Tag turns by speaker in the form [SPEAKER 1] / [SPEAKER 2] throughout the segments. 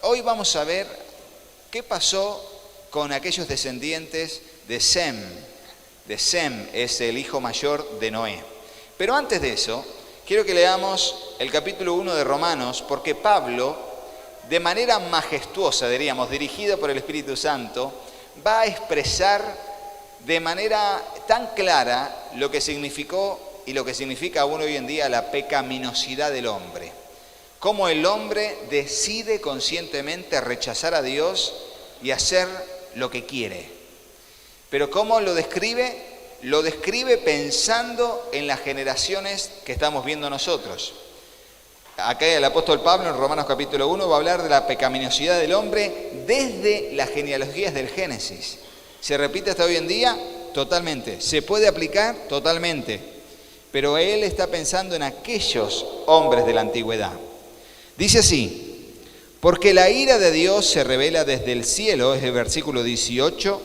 [SPEAKER 1] hoy vamos a ver qué pasó con aquellos descendientes de Sem. De Sem es el hijo mayor de Noé. Pero antes de eso, quiero que leamos el capítulo 1 de Romanos, porque Pablo, de manera majestuosa, diríamos, dirigido por el Espíritu Santo, va a expresar de manera tan clara lo que significó y lo que significa aún hoy en día la pecaminosidad del hombre. Cómo el hombre decide conscientemente rechazar a Dios y hacer lo que quiere. Pero ¿cómo lo describe? Lo describe pensando en las generaciones que estamos viendo nosotros. Acá el apóstol Pablo en Romanos capítulo 1 va a hablar de la pecaminosidad del hombre desde las genealogías del Génesis. ¿Se repite hasta hoy en día? Totalmente. ¿Se puede aplicar? Totalmente. Pero él está pensando en aquellos hombres de la antigüedad. Dice así: porque la ira de Dios se revela desde el cielo, es el versículo 18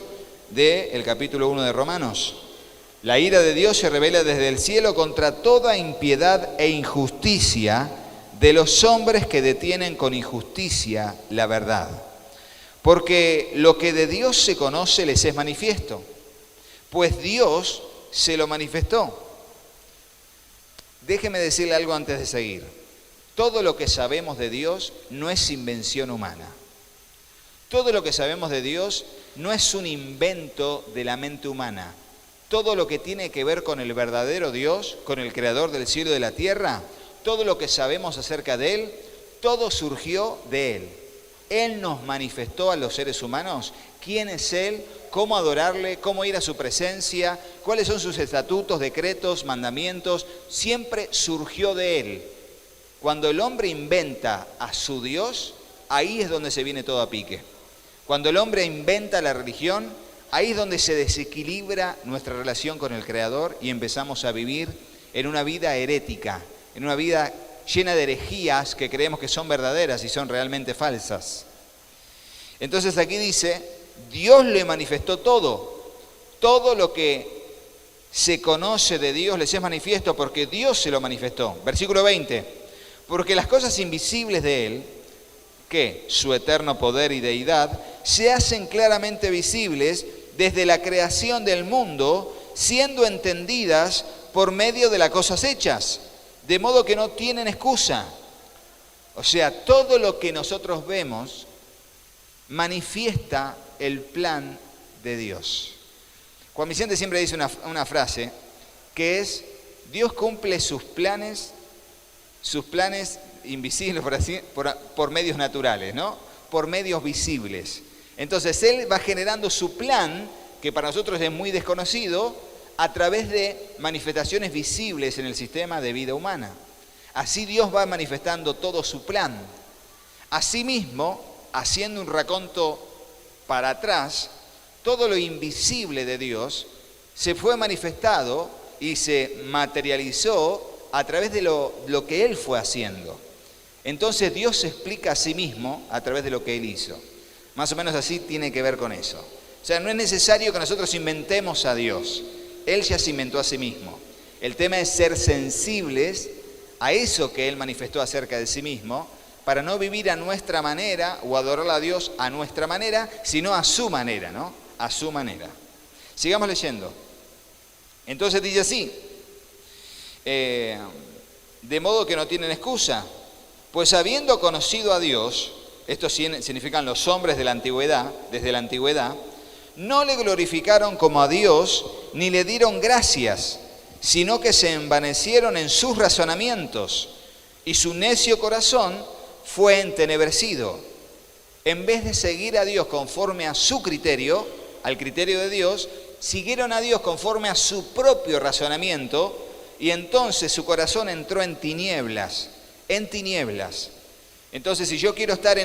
[SPEAKER 1] del capítulo 1 de Romanos. La ira de Dios se revela desde el cielo contra toda impiedad e injusticia de los hombres que detienen con injusticia la verdad. Porque lo que de Dios se conoce les es manifiesto, pues Dios se lo manifestó. Déjeme decirle algo antes de seguir. Todo lo que sabemos de Dios no es invención humana. Todo lo que sabemos de Dios no es un invento de la mente humana. Todo lo que tiene que ver con el verdadero Dios, con el creador del cielo y de la tierra, todo lo que sabemos acerca de Él, todo surgió de Él. Él nos manifestó a los seres humanos quién es Él, cómo adorarle, cómo ir a su presencia, cuáles son sus estatutos, decretos, mandamientos. Siempre surgió de Él. Cuando el hombre inventa a su Dios, ahí es donde se viene todo a pique. Cuando el hombre inventa la religión, ahí es donde se desequilibra nuestra relación con el Creador y empezamos a vivir en una vida herética, en una vida llena de herejías que creemos que son verdaderas y son realmente falsas. Entonces aquí dice, Dios le manifestó todo lo que se conoce de Dios les es manifiesto porque Dios se lo manifestó. Versículo 20, porque las cosas invisibles de Él, que su eterno poder y deidad, se hacen claramente visibles desde la creación del mundo, siendo entendidas por medio de las cosas hechas, de modo que no tienen excusa. O sea, todo lo que nosotros vemos manifiesta el plan de Dios. Juan Vicente siempre dice una frase que es: Dios cumple sus planes invisibles por medios naturales, ¿no? Por medios visibles. Entonces Él va generando su plan, que para nosotros es muy desconocido, a través de manifestaciones visibles en el sistema de vida humana. Así Dios va manifestando todo su plan. Asimismo, haciendo un raconto para atrás, todo lo invisible de Dios se fue manifestado y se materializó a través de lo que Él fue haciendo. Entonces Dios se explica a sí mismo a través de lo que Él hizo. Más o menos así tiene que ver con eso. O sea, no es necesario que nosotros inventemos a Dios. Él ya se inventó a sí mismo. El tema es ser sensibles a eso que Él manifestó acerca de sí mismo, para no vivir a nuestra manera o adorar a Dios a nuestra manera, sino a su manera, ¿no? A su manera. Sigamos leyendo. Entonces dice así, de modo que no tienen excusa, pues habiendo conocido a Dios, esto significan los hombres de la antigüedad, desde la antigüedad, no le glorificaron como a Dios, ni le dieron gracias, sino que se envanecieron en sus razonamientos, y su necio corazón fue entenebrecido. En vez de seguir a Dios conforme a su criterio, al criterio de Dios, siguieron a Dios conforme a su propio razonamiento, y entonces su corazón entró en tinieblas. Entonces, si yo quiero estar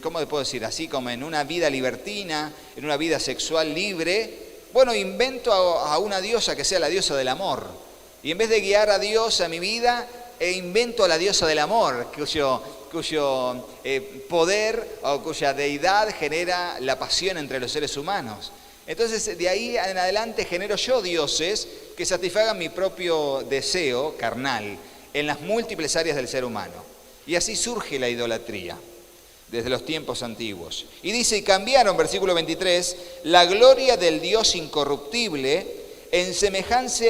[SPEAKER 1] ¿cómo le puedo decir? Así como en una vida libertina, en una vida sexual libre, bueno, invento a una diosa que sea la diosa del amor. Y en vez de guiar a Dios a mi vida, invento a la diosa del amor, cuyo poder o cuya deidad genera la pasión entre los seres humanos. Entonces, de ahí en adelante genero yo dioses que satisfagan mi propio deseo carnal en las múltiples áreas del ser humano. Y así surge la idolatría. desde los tiempos antiguos. Y dice, y cambiaron, versículo 23, la gloria del Dios incorruptible en semejanza,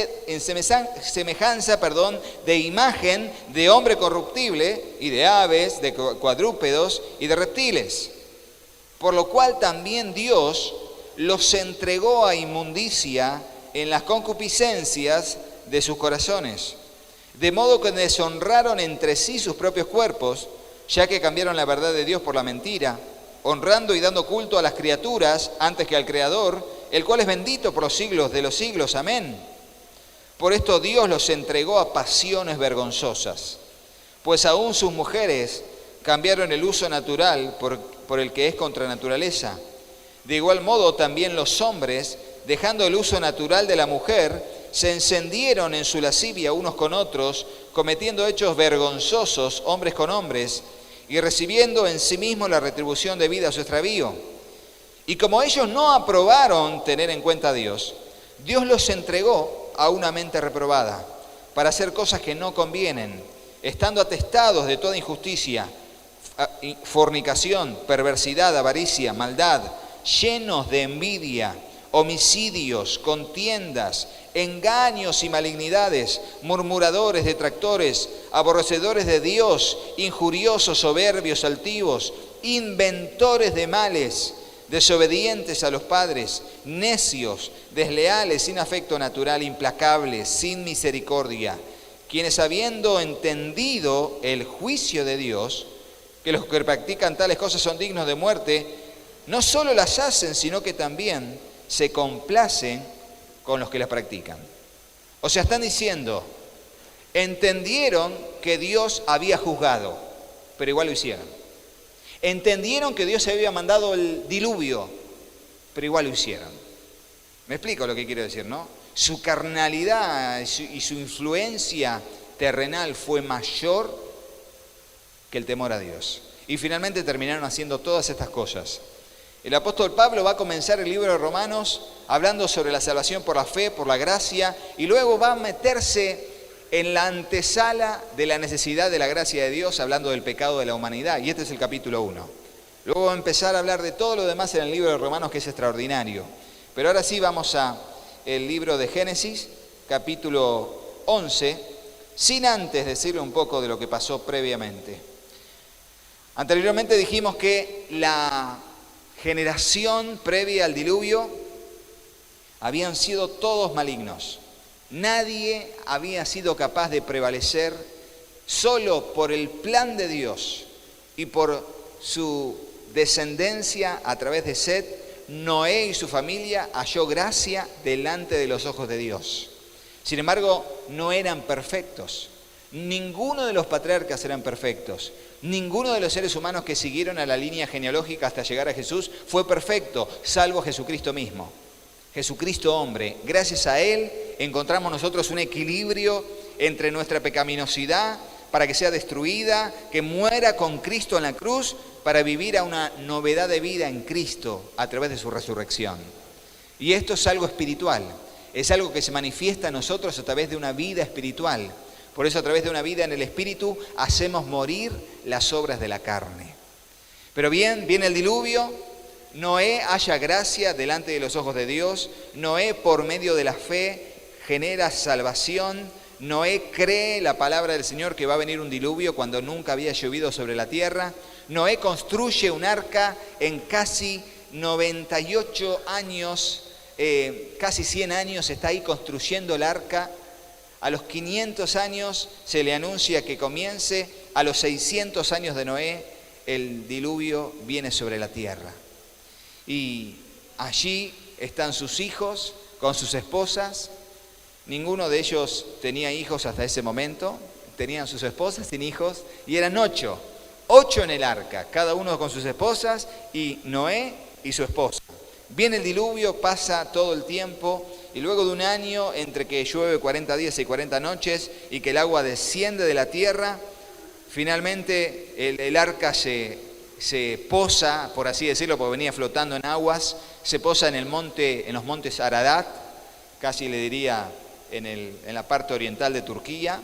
[SPEAKER 1] de imagen de hombre corruptible y de aves, de cuadrúpedos y de reptiles. Por lo cual también Dios los entregó a inmundicia en las concupiscencias de sus corazones, de modo que deshonraron entre sí sus propios cuerpos, ya que cambiaron la verdad de Dios por la mentira, honrando y dando culto a las criaturas antes que al Creador, el cual es bendito por los siglos de los siglos. Amén. Por esto Dios los entregó a pasiones vergonzosas, pues aún sus mujeres cambiaron el uso natural por el que es contra naturaleza. De igual modo también los hombres, dejando el uso natural de la mujer, se encendieron en su lascivia unos con otros, cometiendo hechos vergonzosos hombres con hombres, y recibiendo en sí mismos la retribución debida a su extravío. Y como ellos no aprobaron tener en cuenta a Dios, Dios los entregó a una mente reprobada, para hacer cosas que no convienen, estando atestados de toda injusticia, fornicación, perversidad, avaricia, maldad, llenos de envidia, homicidios, contiendas, engaños y malignidades, murmuradores, detractores, aborrecedores de Dios, injuriosos, soberbios, altivos, inventores de males, desobedientes a los padres, necios, desleales, sin afecto natural, implacables, sin misericordia, quienes habiendo entendido el juicio de Dios, que los que practican tales cosas son dignos de muerte, no solo las hacen, sino que también se complacen con los que las practican. O sea, están diciendo, entendieron que Dios había juzgado, pero igual lo hicieron. Entendieron que Dios había mandado el diluvio, pero igual lo hicieron. ¿Me explico lo que quiero decir, no? Su carnalidad y su influencia terrenal fue mayor que el temor a Dios. Y finalmente terminaron haciendo todas estas cosas. El apóstol Pablo va a comenzar el libro de Romanos hablando sobre la salvación por la fe, por la gracia, y luego va a meterse en la antesala de la necesidad de la gracia de Dios, hablando del pecado de la humanidad. Y este es el capítulo 1. Luego va a empezar a hablar de todo lo demás en el libro de Romanos, que es extraordinario. Pero ahora sí vamos a el libro de Génesis, capítulo 11, sin antes decirle un poco de lo que pasó previamente. Anteriormente dijimos que la generación previa al diluvio habían sido todos malignos. Nadie había sido capaz de prevalecer. Solo por el plan de Dios y por su descendencia a través de Set, Noé y su familia halló gracia delante de los ojos de Dios. Sin embargo, no eran perfectos. Ninguno de los patriarcas eran perfectos. Ninguno de los seres humanos que siguieron a la línea genealógica hasta llegar a Jesús fue perfecto, salvo Jesucristo mismo. Jesucristo hombre. Gracias a Él encontramos nosotros un equilibrio entre nuestra pecaminosidad para que sea destruida, que muera con Cristo en la cruz para vivir a una novedad de vida en Cristo a través de su resurrección. Y esto es algo espiritual, es algo que se manifiesta en nosotros a través de una vida espiritual. Por eso a través de una vida en el Espíritu hacemos morir las obras de la carne. Pero bien, viene el diluvio, Noé halla gracia delante de los ojos de Dios, Noé por medio de la fe genera salvación, Noé cree la palabra del Señor que va a venir un diluvio cuando nunca había llovido sobre la tierra, Noé construye un arca en casi 98 años, casi 100 años está ahí construyendo el arca. A los 500 años se le anuncia que comience, a los 600 años de Noé el diluvio viene sobre la tierra. Y allí están sus hijos con sus esposas. Ninguno de ellos tenía hijos hasta ese momento. Tenían sus esposas sin hijos y eran 8 en el arca, cada uno con sus esposas y Noé y su esposa. Viene el diluvio, pasa todo el tiempo. Y luego de un año, entre que llueve 40 días y 40 noches y que el agua desciende de la tierra, finalmente el arca se posa, por así decirlo, porque venía flotando en aguas, se posa en los montes Ararat, casi le diría en la parte oriental de Turquía,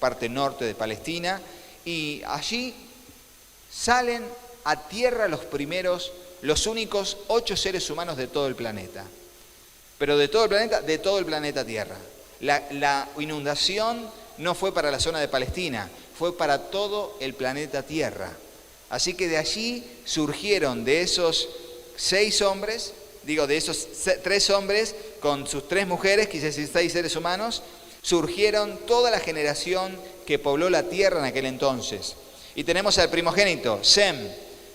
[SPEAKER 1] parte norte de Palestina, y allí salen a tierra los únicos 8 seres humanos de todo el planeta. Pero de todo el planeta Tierra. La inundación no fue para la zona de Palestina, fue para todo el planeta Tierra. Así que de allí surgieron de esos 6 hombres, de esos 3 hombres con sus 3 mujeres, quizás 6 seres humanos, surgieron toda la generación que pobló la tierra en aquel entonces. Y tenemos al primogénito, Sem,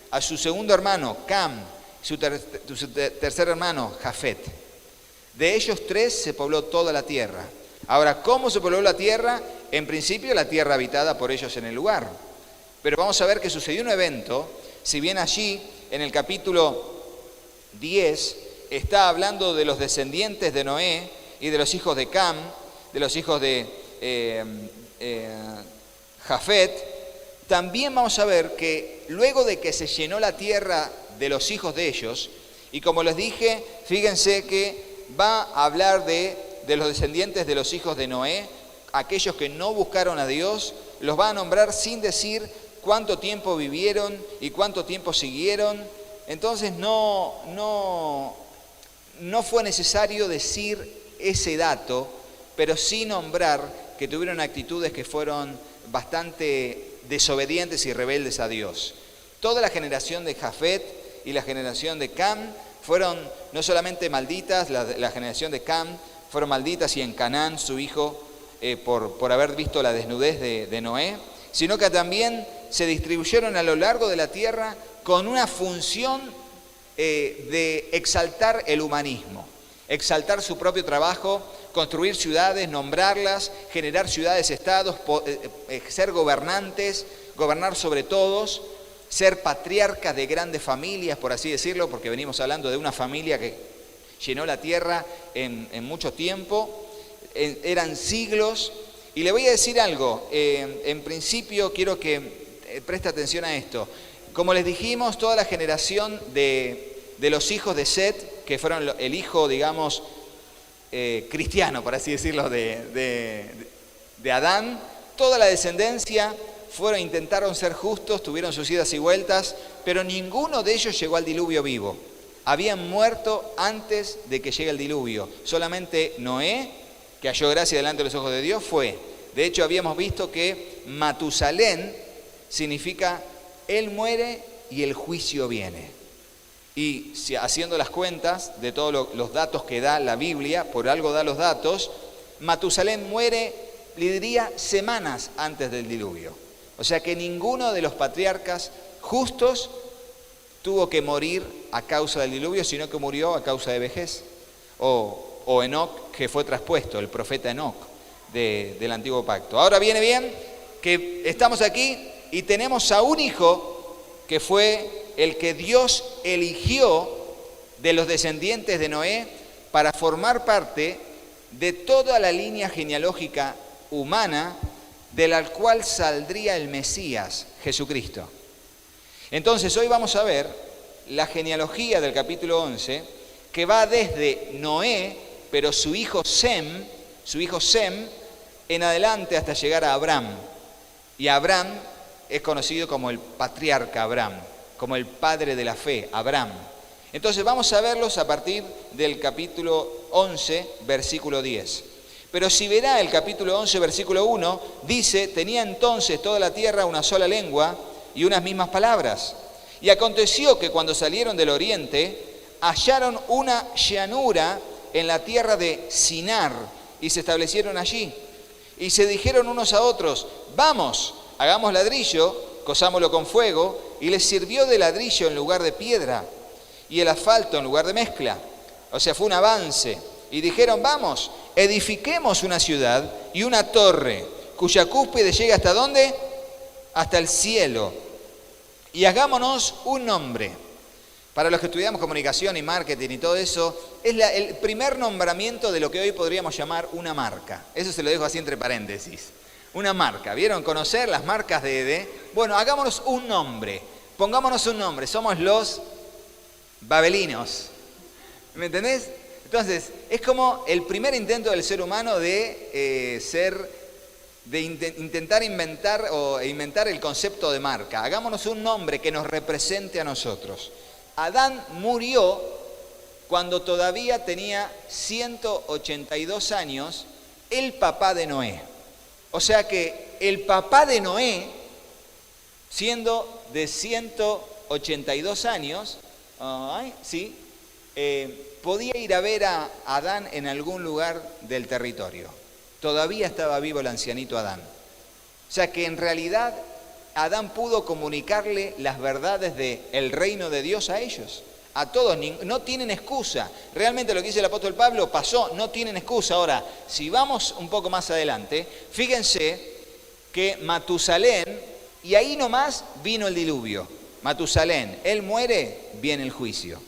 [SPEAKER 1] a su segundo hermano, Cam, su tercer hermano, Jafet. De ellos 3 se pobló toda la tierra. Ahora, ¿cómo se pobló la tierra? En principio, la tierra habitada por ellos en el lugar. Pero vamos a ver que sucedió un evento, si bien allí, en el capítulo 10, está hablando de los descendientes de Noé y de los hijos de Cam, de los hijos de Jafet, también vamos a ver que luego de que se llenó la tierra de los hijos de ellos, y como les dije, fíjense que va a hablar de los descendientes de los hijos de Noé, aquellos que no buscaron a Dios, los va a nombrar sin decir cuánto tiempo vivieron y cuánto tiempo siguieron. Entonces no fue necesario decir ese dato, pero sí nombrar que tuvieron actitudes que fueron bastante desobedientes y rebeldes a Dios. Toda la generación de Jafet y la generación de Cam fueron no solamente malditas, la generación de Cam fueron malditas y en Canaán su hijo por haber visto la desnudez de Noé, sino que también se distribuyeron a lo largo de la tierra con una función de exaltar el humanismo, exaltar su propio trabajo, construir ciudades, nombrarlas, generar ciudades-estados, ser gobernantes, gobernar sobre todos, ser patriarcas de grandes familias, por así decirlo, porque venimos hablando de una familia que llenó la tierra en mucho tiempo, eran siglos. Y le voy a decir algo, en principio quiero que preste atención a esto. Como les dijimos, toda la generación de los hijos de Set, que fueron el hijo, digamos, cristiano, por así decirlo, de Adán, toda la descendencia intentaron ser justos, tuvieron sus idas y vueltas, pero ninguno de ellos llegó al diluvio vivo. Habían muerto antes de que llegue el diluvio. Solamente Noé, que halló gracia delante de los ojos de Dios, fue. De hecho, habíamos visto que Matusalén significa él muere y el juicio viene. Y haciendo las cuentas de todos los datos que da la Biblia, por algo da los datos, Matusalén muere, le diría, semanas antes del diluvio. O sea que ninguno de los patriarcas justos tuvo que morir a causa del diluvio, sino que murió a causa de vejez. O Enoc, que fue traspuesto, el profeta Enoc del Antiguo Pacto. Ahora viene bien que estamos aquí y tenemos a un hijo que fue el que Dios eligió de los descendientes de Noé para formar parte de toda la línea genealógica humana de la cual saldría el Mesías, Jesucristo. Entonces hoy vamos a ver la genealogía del capítulo 11, que va desde Noé, pero su hijo Sem, en adelante hasta llegar a Abraham. Y Abraham es conocido como el patriarca Abraham, como el padre de la fe, Abraham. Entonces vamos a verlos a partir del capítulo 11, versículo 10. Pero si verá el capítulo 11, versículo 1, dice, tenía entonces toda la tierra una sola lengua y unas mismas palabras. Y aconteció que cuando salieron del oriente, hallaron una llanura en la tierra de Sinar y se establecieron allí. Y se dijeron unos a otros, vamos, hagamos ladrillo, cosámoslo con fuego, y les sirvió de ladrillo en lugar de piedra y el asfalto en lugar de mezcla. O sea, fue un avance. Y dijeron, vamos, edifiquemos una ciudad y una torre, cuya cúspide llega ¿hasta dónde? Hasta el cielo. Y hagámonos un nombre. Para los que estudiamos comunicación y marketing y todo eso, es el primer nombramiento de lo que hoy podríamos llamar una marca. Eso se lo dejo así entre paréntesis. Una marca. ¿Vieron? Conocer las marcas Bueno, hagámonos un nombre. Pongámonos un nombre. Somos los babelinos. ¿Me entendés? Entonces, es como el primer intento del ser humano de ser de intentar inventar el concepto de marca. Hagámonos un nombre que nos represente a nosotros. Adán murió cuando todavía tenía 182 años, el papá de Noé. O sea que el papá de Noé, siendo de 182 años, podía ir a ver a Adán en algún lugar del territorio. Todavía estaba vivo el ancianito Adán. O sea que en realidad Adán pudo comunicarle las verdades del reino de Dios a ellos. A todos, no tienen excusa. Realmente lo que dice el apóstol Pablo pasó, no tienen excusa. Ahora, si vamos un poco más adelante, fíjense que Matusalén, y ahí nomás vino el diluvio. Matusalén, él muere, viene el juicio.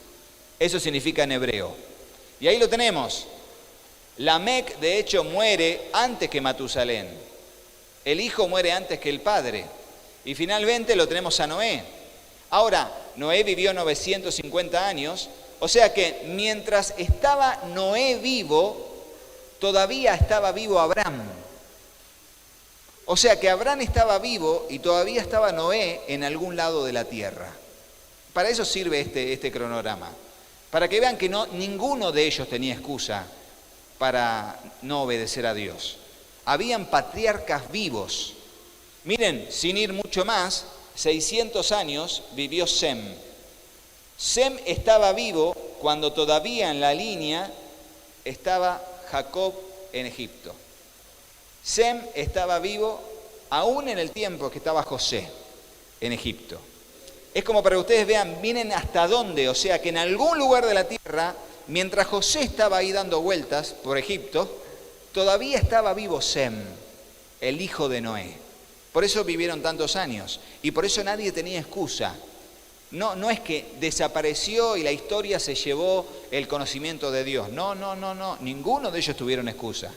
[SPEAKER 1] Eso significa en hebreo. Y ahí lo tenemos. Lamec, de hecho, muere antes que Matusalén. El hijo muere antes que el padre. Y finalmente lo tenemos a Noé. Ahora, Noé vivió 950 años, o sea que mientras estaba Noé vivo, todavía estaba vivo Abraham. O sea que Abraham estaba vivo y todavía estaba Noé en algún lado de la tierra. Para eso sirve este cronograma. Para que vean que ninguno de ellos tenía excusa para no obedecer a Dios. Habían patriarcas vivos. Miren, sin ir mucho más, 600 años vivió Sem. Sem estaba vivo cuando todavía en la línea estaba Jacob en Egipto. Sem estaba vivo aún en el tiempo que estaba José en Egipto. Es como para que ustedes vean, miren hasta dónde, o sea que en algún lugar de la tierra, mientras José estaba ahí dando vueltas por Egipto, todavía estaba vivo Sem, el hijo de Noé. Por eso vivieron tantos años y por eso nadie tenía excusa. No es que desapareció y la historia se llevó el conocimiento de Dios. No, ninguno de ellos tuvieron excusa.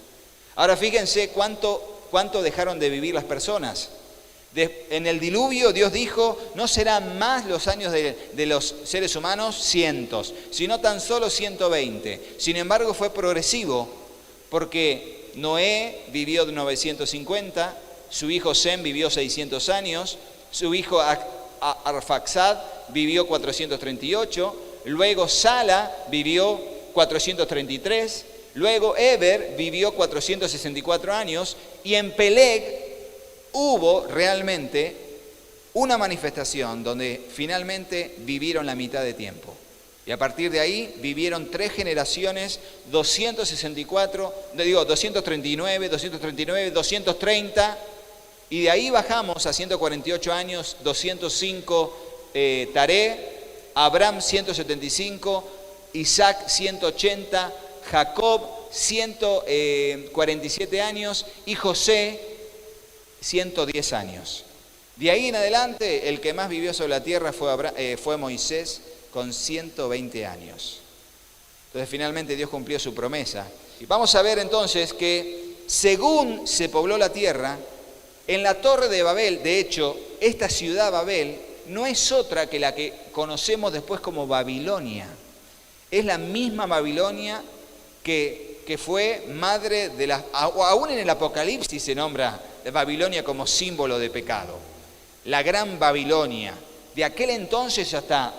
[SPEAKER 1] Ahora fíjense cuánto dejaron de vivir las personas. En el diluvio Dios dijo, no serán más los años de los seres humanos cientos, sino tan solo 120. Sin embargo fue progresivo porque Noé vivió 950, su hijo Sem vivió 600 años, su hijo Arfaxad vivió 438, luego Sala vivió 433, luego Eber vivió 464 años y en Peleg hubo realmente una manifestación donde finalmente vivieron la mitad de tiempo. Y a partir de ahí vivieron 3 generaciones, 239, 230, y de ahí bajamos a 148 años, 205 Taré, Abraham 175, Isaac 180, Jacob 147 años y José 110 años. De ahí en adelante, el que más vivió sobre la tierra fue Moisés con 120 años. Entonces finalmente Dios cumplió su promesa. Y vamos a ver entonces que según se pobló la tierra, en la Torre de Babel, de hecho, esta ciudad Babel no es otra que la que conocemos después como Babilonia. Es la misma Babilonia que fue madre de las... Aún en el Apocalipsis se nombra Babilonia como símbolo de pecado. La gran Babilonia. De aquel entonces hasta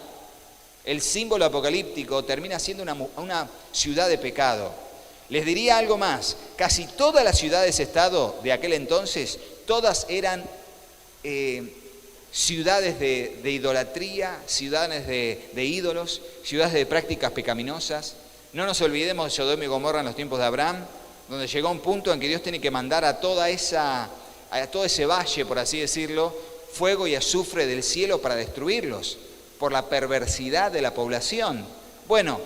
[SPEAKER 1] el símbolo apocalíptico termina siendo una ciudad de pecado. Les diría algo más. Casi todas las ciudades-estado de aquel entonces, todas eran ciudades de idolatría, ciudades de ídolos, ciudades de prácticas pecaminosas. No nos olvidemos de Sodoma y Gomorra en los tiempos de Abraham, donde llegó un punto en que Dios tiene que mandar a todo ese valle, por así decirlo, fuego y azufre del cielo para destruirlos, por la perversidad de la población. Bueno,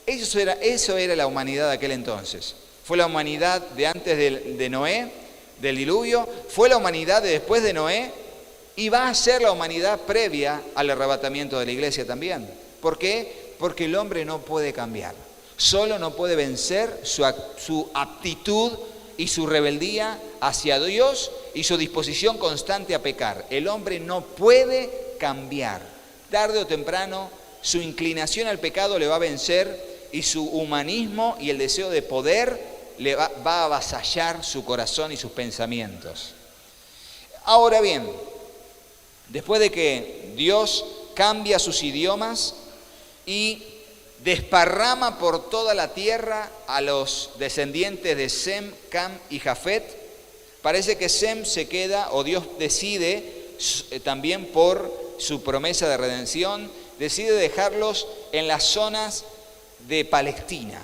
[SPEAKER 1] eso era la humanidad de aquel entonces. Fue la humanidad de antes de Noé, del diluvio, fue la humanidad de después de Noé y va a ser la humanidad previa al arrebatamiento de la iglesia también. ¿Por qué? Porque el hombre no puede cambiar. Solo no puede vencer su aptitud y su rebeldía hacia Dios y su disposición constante a pecar. El hombre no puede cambiar. Tarde o temprano su inclinación al pecado le va a vencer y su humanismo y el deseo de poder le va a avasallar su corazón y sus pensamientos. Ahora bien, después de que Dios cambia sus idiomas y desparrama por toda la tierra a los descendientes de Sem, Cam y Jafet, parece que Sem se queda, o Dios decide, también por su promesa de redención, decide dejarlos en las zonas de Palestina.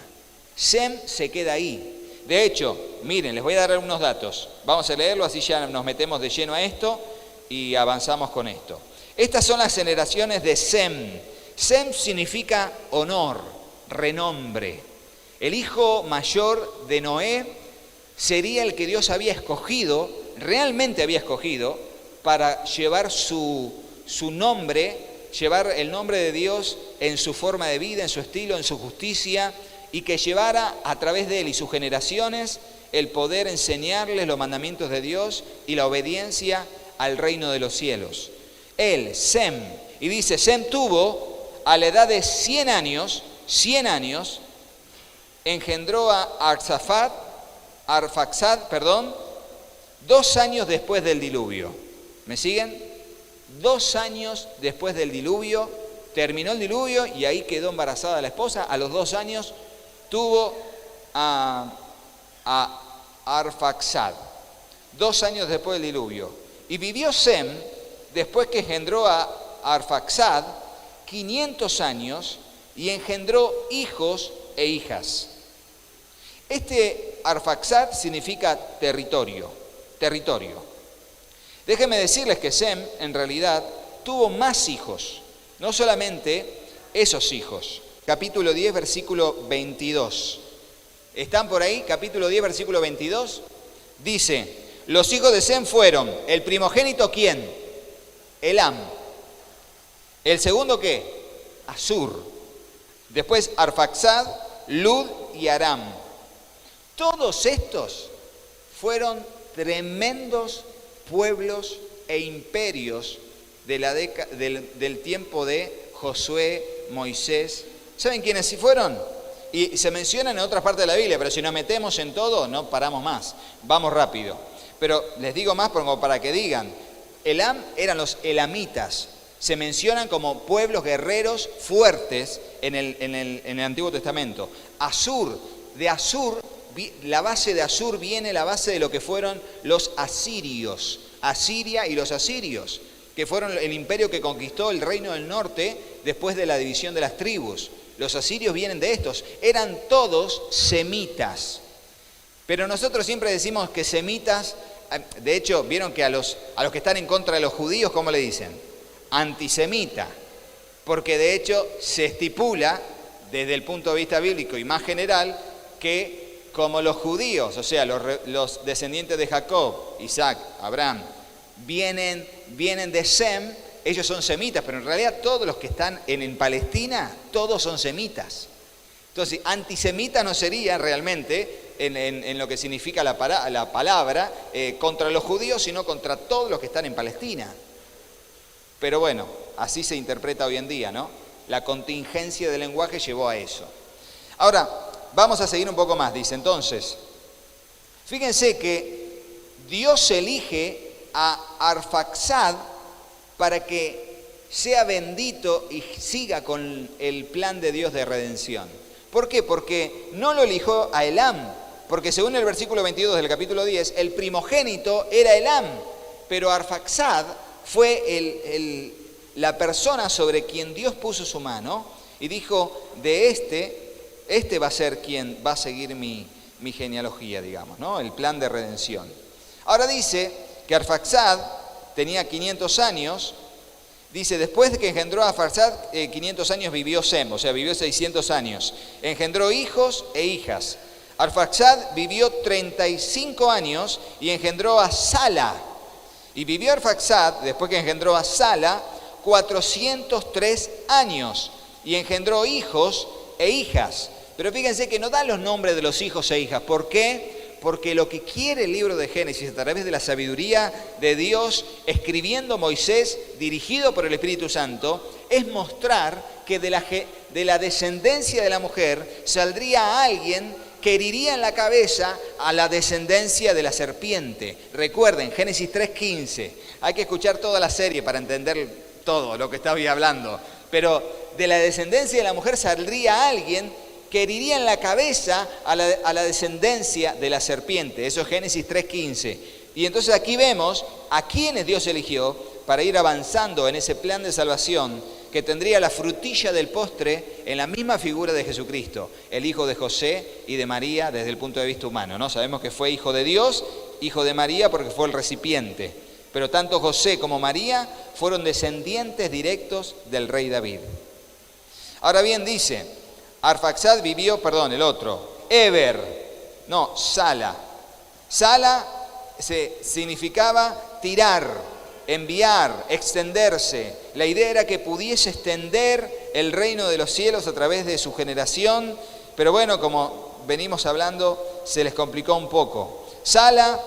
[SPEAKER 1] Sem se queda ahí. De hecho, miren, les voy a dar algunos datos. Vamos a leerlo, así ya nos metemos de lleno a esto y avanzamos con esto. Estas son las generaciones de Sem. Sem significa honor, renombre. El hijo mayor de Noé sería el que Dios había escogido, realmente había escogido, para llevar su nombre, llevar el nombre de Dios en su forma de vida, en su estilo, en su justicia, y que llevara a través de él y sus generaciones el poder enseñarles los mandamientos de Dios y la obediencia al reino de los cielos. Él, Sem, y dice, Sem tuvo a la edad de 100 años, engendró a Arfaxad, 2 años después del diluvio. ¿Me siguen? 2 años después del diluvio, terminó el diluvio y ahí quedó embarazada la esposa. A los 2 años tuvo a Arfaxad, 2 años después del diluvio. Y vivió Sem, después que engendró a Arfaxad, 500 años y engendró hijos e hijas. Este Arfaxad significa territorio. Déjenme decirles que Sem, en realidad, tuvo más hijos, no solamente esos hijos. Capítulo 10, versículo 22. ¿Están por ahí? Capítulo 10, versículo 22. Dice, los hijos de Sem fueron, el primogénito, ¿quién? Elam. ¿El segundo qué? Asur. Después Arfaxad, Lud y Aram. Todos estos fueron tremendos pueblos e imperios del tiempo de Josué, Moisés. ¿Saben quiénes sí fueron? Y se mencionan en otras partes de la Biblia, pero si nos metemos en todo, no paramos más. Vamos rápido. Pero les digo más como para que digan. Elam eran los elamitas. Se mencionan como pueblos guerreros fuertes en el Antiguo Testamento. Asur, de Asur, la base de Asur viene la base de lo que fueron los asirios. Asiria y los asirios, que fueron el imperio que conquistó el reino del norte después de la división de las tribus. Los asirios vienen de estos. Eran todos semitas. Pero nosotros siempre decimos que semitas, de hecho, vieron que a los que están en contra de los judíos, ¿cómo le dicen? Antisemita. Porque de hecho se estipula, desde el punto de vista bíblico y más general, que como los judíos, o sea, los descendientes de Jacob, Isaac, Abraham, vienen de Sem, ellos son semitas, pero en realidad todos los que están en Palestina, todos son semitas. Entonces, antisemita no sería realmente, en lo que significa la palabra, contra los judíos, sino contra todos los que están en Palestina. Pero bueno, así se interpreta hoy en día, ¿no? La contingencia del lenguaje llevó a eso. Ahora, vamos a seguir un poco más, dice. Entonces, fíjense que Dios elige a Arfaxad para que sea bendito y siga con el plan de Dios de redención. ¿Por qué? Porque no lo eligió a Elam, porque según el versículo 22 del capítulo 10, el primogénito era Elam, pero Arfaxad fue la persona sobre quien Dios puso su mano y dijo, de este va a ser quien va a seguir mi genealogía, digamos, ¿no? El plan de redención. Ahora dice que Arfaxad tenía 500 años, dice, después de que engendró a Arfaxad, 500 años vivió Sem, o sea, vivió 600 años. Engendró hijos e hijas. Arfaxad vivió 35 años y engendró a Sala. Y vivió Arfaxad, después que engendró a Sala, 403 años y engendró hijos e hijas. Pero fíjense que no da los nombres de los hijos e hijas. ¿Por qué? Porque lo que quiere el libro de Génesis, a través de la sabiduría de Dios, escribiendo Moisés, dirigido por el Espíritu Santo, es mostrar que de la descendencia de la mujer saldría alguien que heriría en la cabeza a la descendencia de la serpiente. Recuerden, Génesis 3:15. Hay que escuchar toda la serie para entender todo lo que estaba hablando. Pero de la descendencia de la mujer saldría alguien que heriría en la cabeza a la descendencia de la serpiente. Eso es Génesis 3:15. Y entonces aquí vemos a quienes Dios eligió para ir avanzando en ese plan de salvación que tendría la frutilla del postre en la misma figura de Jesucristo, el hijo de José y de María desde el punto de vista humano, ¿no? Sabemos que fue hijo de Dios, hijo de María porque fue el recipiente, pero tanto José como María fueron descendientes directos del rey David. Ahora bien, dice, Arfaxad vivió, Sala. Sala significaba tirar, enviar, extenderse. La idea era que pudiese extender el reino de los cielos a través de su generación, pero bueno, como venimos hablando, se les complicó un poco. Sala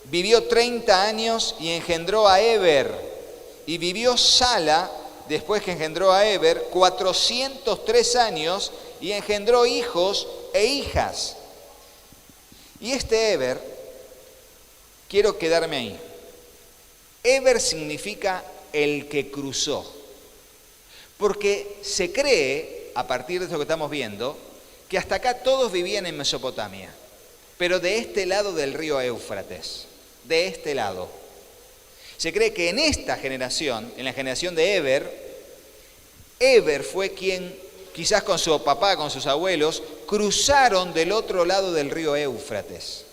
[SPEAKER 1] vivió 30 años y engendró a Eber, y vivió Sala, después que engendró a Eber, 403 años y engendró hijos e hijas. Y este Eber, quiero quedarme ahí. Eber significa el que cruzó, porque se cree, a partir de esto que estamos viendo, que hasta acá todos vivían en Mesopotamia, pero de este lado del río Éufrates, de este lado. Se cree que en esta generación, en la generación de Eber fue quien, quizás con su papá, con sus abuelos, cruzaron del otro lado del río Éufrates.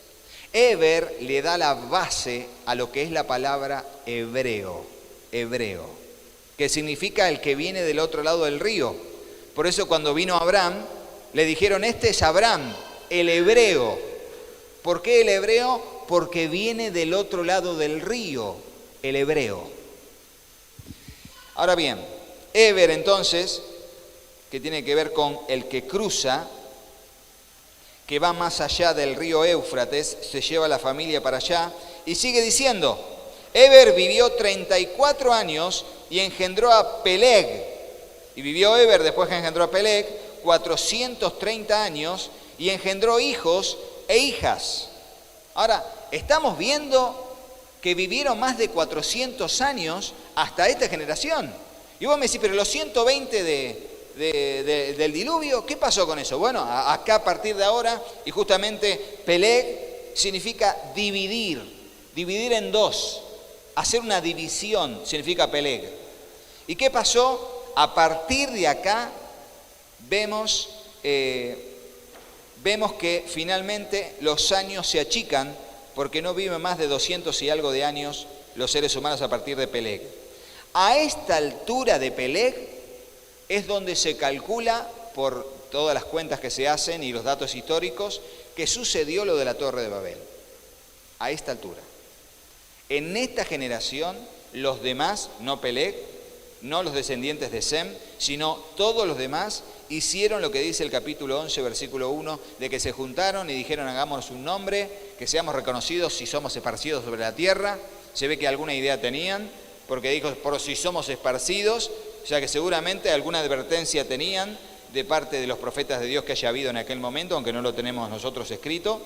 [SPEAKER 1] Eber le da la base a lo que es la palabra hebreo, que significa el que viene del otro lado del río. Por eso cuando vino Abraham, le dijeron, este es Abraham, el hebreo. ¿Por qué el hebreo? Porque viene del otro lado del río, el hebreo. Ahora bien, Eber entonces, que tiene que ver con el que cruza, que va más allá del río Éufrates, se lleva a la familia para allá, y sigue diciendo, Eber vivió 34 años y engendró a Peleg. Y vivió Eber, después que engendró a Peleg, 430 años y engendró hijos e hijas. Ahora, estamos viendo que vivieron más de 400 años hasta esta generación. Y vos me decís, pero los 120 del diluvio, ¿qué pasó con eso? Bueno, acá a partir de ahora, y justamente Peleg significa dividir en dos, hacer una división significa Peleg. ¿Y qué pasó? A partir de acá vemos que finalmente los años se achican porque no viven más de 200 y algo de años los seres humanos a partir de Peleg. A esta altura de Peleg es donde se calcula, por todas las cuentas que se hacen y los datos históricos, que sucedió lo de la Torre de Babel. A esta altura. En esta generación, los demás, no Peleg, no los descendientes de Sem, sino todos los demás hicieron lo que dice el capítulo 11, versículo 1, de que se juntaron y dijeron, hagámonos un nombre, que seamos reconocidos si somos esparcidos sobre la tierra. Se ve que alguna idea tenían, porque dijo, por si somos esparcidos, o sea que seguramente alguna advertencia tenían de parte de los profetas de Dios que haya habido en aquel momento, aunque no lo tenemos nosotros escrito.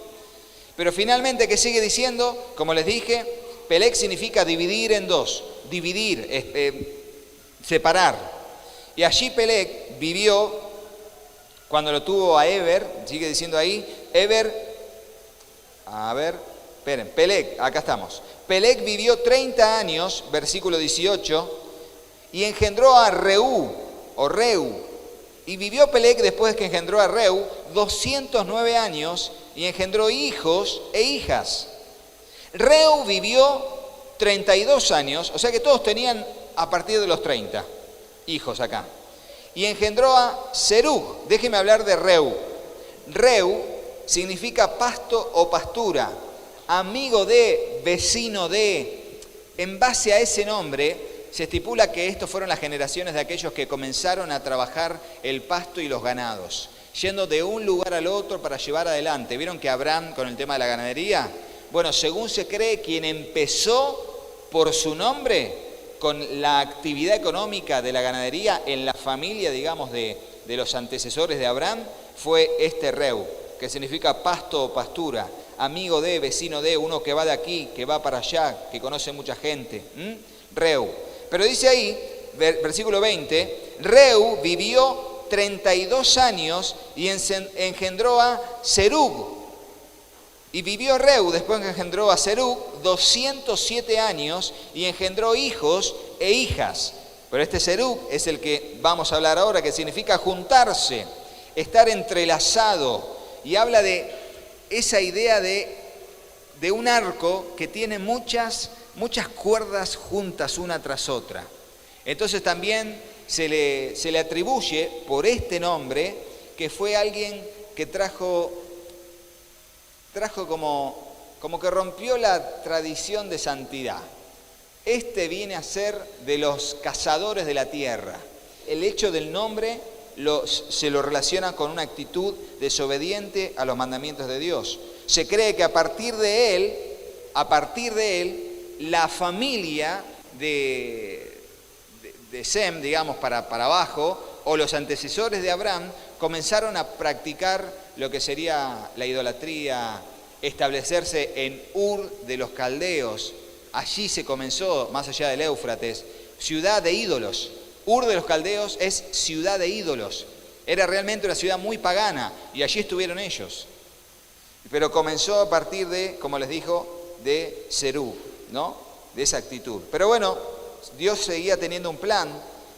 [SPEAKER 1] Pero finalmente, ¿qué sigue diciendo? Como les dije, Peleg significa dividir en dos, separar. Y allí Peleg vivió, cuando lo tuvo a Eber, sigue diciendo ahí, Peleg, acá estamos. Peleg vivió 30 años, versículo 18, y engendró a Reu. Y vivió Peleg, después que engendró a Reu, 209 años y engendró hijos e hijas. Reu vivió 32 años, o sea que todos tenían a partir de los 30 hijos acá. Y engendró a Serug. Déjeme hablar de Reu. Reu significa pasto o pastura, amigo de, vecino de. En base a ese nombre se estipula que estos fueron las generaciones de aquellos que comenzaron a trabajar el pasto y los ganados, yendo de un lugar al otro para llevar adelante. ¿Vieron que Abraham con el tema de la ganadería? Bueno, según se cree, quien empezó por su nombre con la actividad económica de la ganadería en la familia, digamos, de los antecesores de Abraham, fue este Reu, que significa pasto o pastura, amigo de, vecino de, uno que va de aquí, que va para allá, que conoce mucha gente. Reu. Pero dice ahí, versículo 20, Reu vivió 32 años y engendró a Serug. Y vivió Reu, después que engendró a Serug, 207 años y engendró hijos e hijas. Pero este Serug es el que vamos a hablar ahora, que significa juntarse, estar entrelazado. Y habla de esa idea de un arco que tiene muchas cuerdas juntas una tras otra. Entonces también se le atribuye por este nombre que fue alguien que trajo como que rompió la tradición de santidad. Este viene a ser de los cazadores de la tierra. El hecho del nombre se lo relaciona con una actitud desobediente a los mandamientos de Dios. Se cree que a partir de él, la familia de Sem, digamos, para abajo, o los antecesores de Abraham, comenzaron a practicar lo que sería la idolatría, establecerse en Ur de los Caldeos. Allí se comenzó, más allá del Éufrates, ciudad de ídolos. Ur de los Caldeos es ciudad de ídolos. Era realmente una ciudad muy pagana y allí estuvieron ellos. Pero comenzó a partir de, como les dijo, de Serug, ¿no? De esa actitud. Pero bueno, Dios seguía teniendo un plan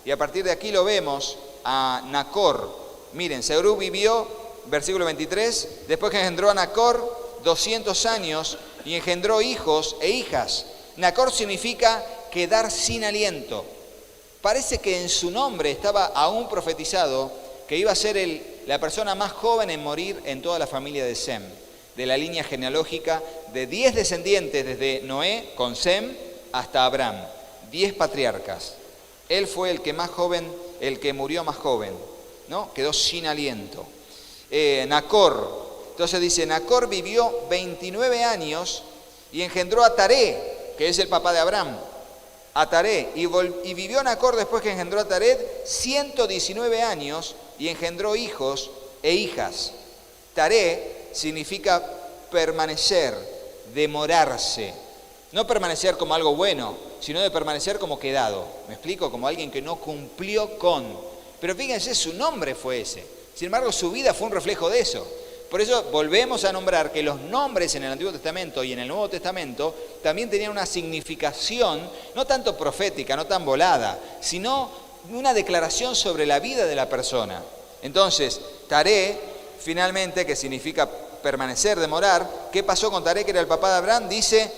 [SPEAKER 1] y a partir de aquí lo vemos a Nacor. Miren, Serug vivió, versículo 23, después que engendró a Nacor 200 años y engendró hijos e hijas. Nacor significa quedar sin aliento. Parece que en su nombre estaba aún profetizado que iba a ser la persona más joven en morir en toda la familia de Sem, de la línea genealógica de 10 descendientes desde Noé con Sem hasta Abraham, 10 patriarcas. Él fue el que más joven, el que murió más joven, ¿no? Quedó sin aliento. Nacor, entonces dice, Nacor vivió 29 años y engendró a Taré, que es el papá de Abraham. A Taré, y vivió Nacor después que engendró a Taré 119 años y engendró hijos e hijas. Taré significa permanecer, demorarse. No permanecer como algo bueno, sino de permanecer como quedado. ¿Me explico? Como alguien que no cumplió con. Pero fíjense, su nombre fue ese. Sin embargo, su vida fue un reflejo de eso. Por eso volvemos a nombrar que los nombres en el Antiguo Testamento y en el Nuevo Testamento también tenían una significación, no tanto profética, no tan volada, sino una declaración sobre la vida de la persona. Entonces, Taré, finalmente, que significa permanecer, demorar, ¿qué pasó con Taré, que era el papá de Abraham? Dice,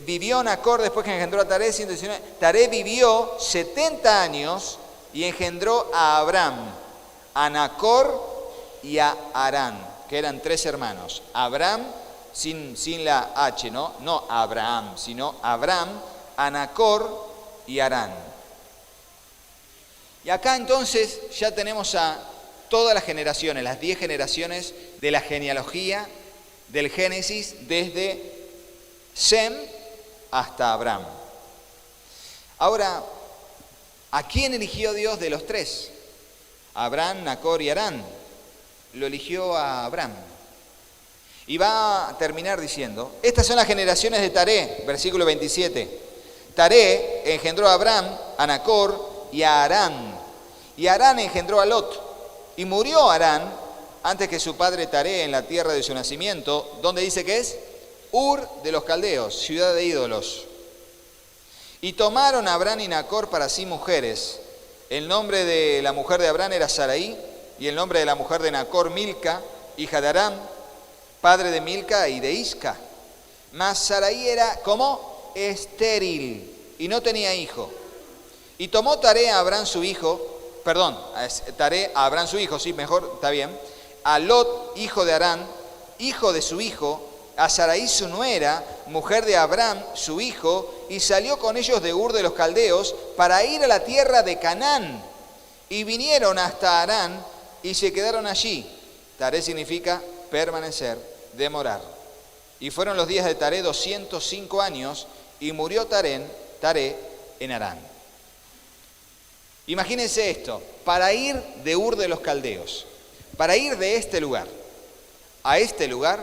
[SPEAKER 1] vivió Nacor después que engendró a Taré, 119. Taré vivió 70 años y engendró a Abraham, a Nacor y a Harán, que eran 3 hermanos. Abraham, sin la H, ¿no? No Abraham, sino Abraham, a Nacor y Harán. Y acá entonces ya tenemos a todas las generaciones, las 10 generaciones de la genealogía del Génesis, desde Sem hasta Abraham. Ahora, ¿a quién eligió Dios de los 3? Abraham, Nacor y Harán. Lo eligió a Abraham. Y va a terminar diciendo, estas son las generaciones de Taré, versículo 27. Taré engendró a Abraham, a Nacor y a Harán. Y Harán engendró a Lot. Y murió Harán antes que su padre Taré en la tierra de su nacimiento, donde dice que es Ur de los Caldeos, ciudad de ídolos. Y tomaron a Abraham y Nacor para sí mujeres. El nombre de la mujer de Abraham era Sarai, y el nombre de la mujer de Nacor, Milca, hija de Aram, padre de Milca y de Isca. Mas Sarai era como estéril y no tenía hijo. Y tomó Taré a Abraham su hijo, Taré a Abraham su hijo, sí, mejor, está bien, a Lot, hijo de Harán, hijo de su hijo, a Sarai su nuera, mujer de Abraham su hijo, y salió con ellos de Ur de los Caldeos para ir a la tierra de Canaán. Y vinieron hasta Harán y se quedaron allí. Taré significa permanecer, demorar. Y fueron los días de Taré 205 años y murió Taré en Harán. Imagínense esto, para ir de Ur de los Caldeos, Para ir de este lugar a este lugar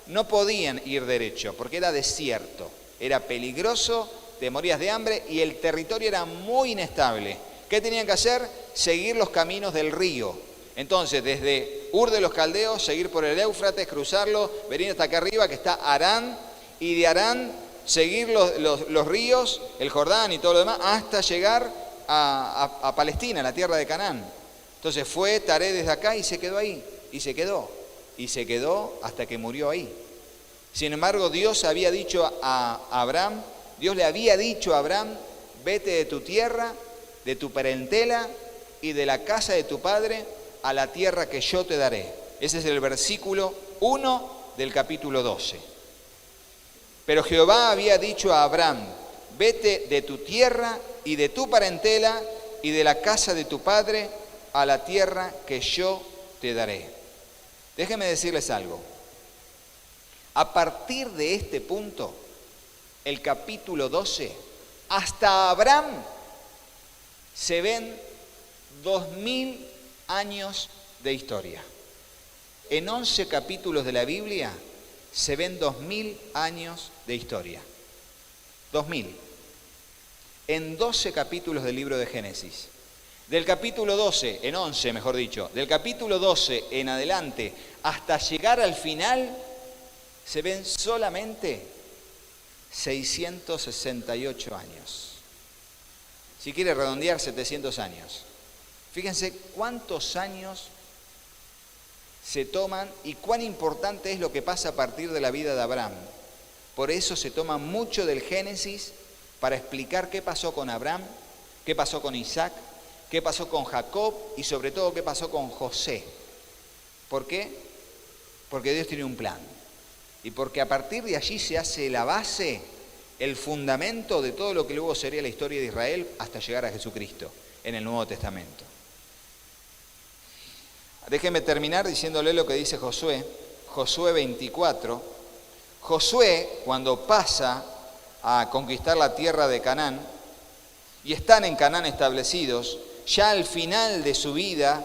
[SPEAKER 1] no podían ir derecho porque era desierto, era peligroso, te morías de hambre y el territorio era muy inestable. ¿Qué tenían que hacer? Seguir los caminos del río. Entonces, desde Ur de los Caldeos, seguir por el Éufrates, cruzarlo, venir hasta acá arriba que está Harán, y de Harán seguir los ríos, el Jordán y todo lo demás, hasta llegar a Palestina, la tierra de Canaán. Entonces fue Taré desde acá y se quedó ahí, y se quedó hasta que murió ahí. Sin embargo, Dios le había dicho a Abraham, vete de tu tierra, de tu parentela y de la casa de tu padre a la tierra que yo te daré. Ese es el versículo 1 del capítulo 12. Pero Jehová había dicho a Abraham, vete de tu tierra y de tu parentela y de la casa de tu padre a la tierra que yo te daré. Déjenme decirles algo. A partir de este punto, el capítulo 12, hasta Abraham se ven 2000 años de historia. En 11 capítulos de la Biblia se ven 2000 años de historia. 2000. En 12 capítulos del libro de Génesis. Del capítulo 12, en 11 mejor dicho, del capítulo 12 en adelante hasta llegar al final, se ven solamente 668 años. Si quiere redondear, 700 años. Fíjense cuántos años se toman y cuán importante es lo que pasa a partir de la vida de Abraham. Por eso se toma mucho del Génesis para explicar qué pasó con Abraham, qué pasó con Isaac, qué pasó con Jacob y sobre todo qué pasó con José. ¿Por qué? Porque Dios tiene un plan. Y porque a partir de allí se hace la base, el fundamento de todo lo que luego sería la historia de Israel hasta llegar a Jesucristo en el Nuevo Testamento. Déjenme terminar diciéndole lo que dice Josué, Josué 24. Josué, cuando pasa a conquistar la tierra de Canaán, y están en Canaán establecidos, ya al final de su vida,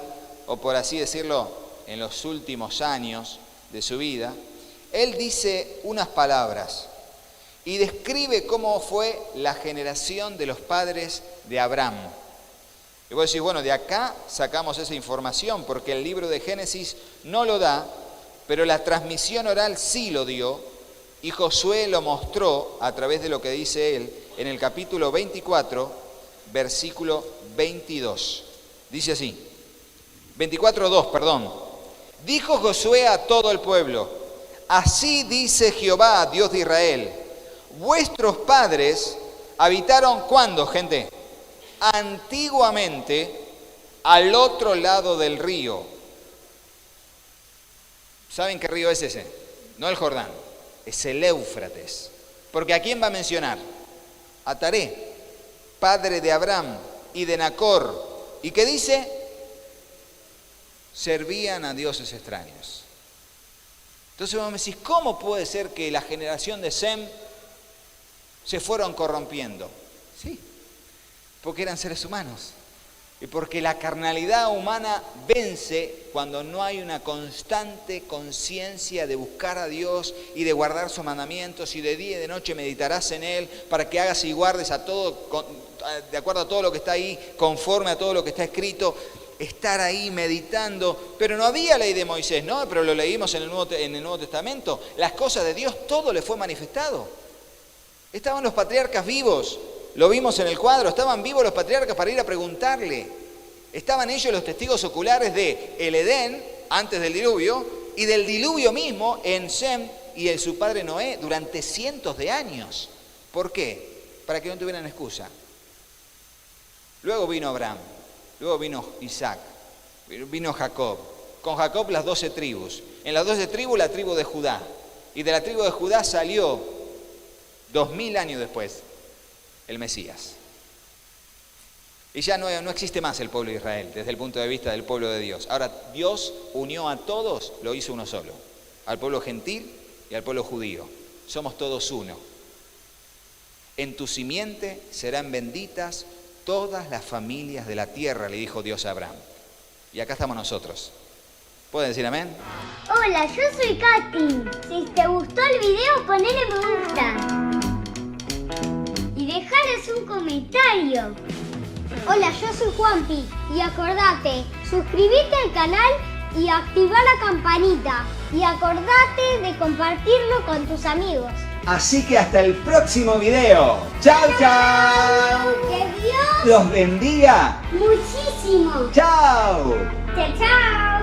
[SPEAKER 1] o por así decirlo, en los últimos años de su vida, él dice unas palabras y describe cómo fue la generación de los padres de Abraham. Y vos decís, bueno, de acá sacamos esa información porque el libro de Génesis no lo da, pero la transmisión oral sí lo dio y Josué lo mostró a través de lo que dice él en el capítulo 24, versículo 22. Dice así, 24:2, perdón. Dijo Josué a todo el pueblo, así dice Jehová, Dios de Israel, vuestros padres habitaron, ¿cuándo, gente? Antiguamente, al otro lado del río. ¿Saben qué río es ese? No el Jordán, es el Éufrates. Porque ¿a quién va a mencionar? A Taré, padre de Abraham y de Nacor. ¿Y qué dice? Servían a dioses extraños. Entonces vos me decís, ¿cómo puede ser que la generación de Sem se fueron corrompiendo? Sí, porque eran seres humanos. Y porque la carnalidad humana vence cuando no hay una constante conciencia de buscar a Dios y de guardar sus mandamientos, y de día y de noche meditarás en Él para que hagas y guardes a todo, de acuerdo a todo lo que está ahí, conforme a todo lo que está escrito, estar ahí meditando. Pero no había ley de Moisés, ¿no? Pero lo leímos en el Nuevo Testamento. Las cosas de Dios, todo le fue manifestado. Estaban los patriarcas vivos. Lo vimos en el cuadro, estaban vivos los patriarcas para ir a preguntarle. Estaban ellos los testigos oculares de el Edén, antes del diluvio, y del diluvio mismo en Sem y en su padre Noé durante cientos de años. ¿Por qué? Para que no tuvieran excusa. Luego vino Abraham, luego vino Isaac, vino Jacob. Con Jacob las 12 tribus. En las 12 tribus la tribu de Judá. Y de la tribu de Judá salió 2000 años después el Mesías. Y ya no existe más el pueblo de Israel desde el punto de vista del pueblo de Dios. Ahora Dios unió a todos, lo hizo uno solo. Al pueblo gentil y al pueblo judío. Somos todos uno. En tu simiente serán benditas todas las familias de la tierra, le dijo Dios a Abraham. Y acá estamos nosotros. ¿Pueden decir amén?
[SPEAKER 2] Hola, yo soy Katy. Si te gustó el video, ponele me gusta. Y dejales un comentario. Hola, yo soy Juanpi. Y acordate, suscríbete al canal y activar la campanita. Y acordate de compartirlo con tus amigos.
[SPEAKER 3] Así que hasta el próximo video. ¡Chao, chao!
[SPEAKER 2] ¡Que Dios
[SPEAKER 3] ¡Los bendiga!
[SPEAKER 2] muchísimo!
[SPEAKER 3] ¡Chao!
[SPEAKER 2] ¡Chao, chao!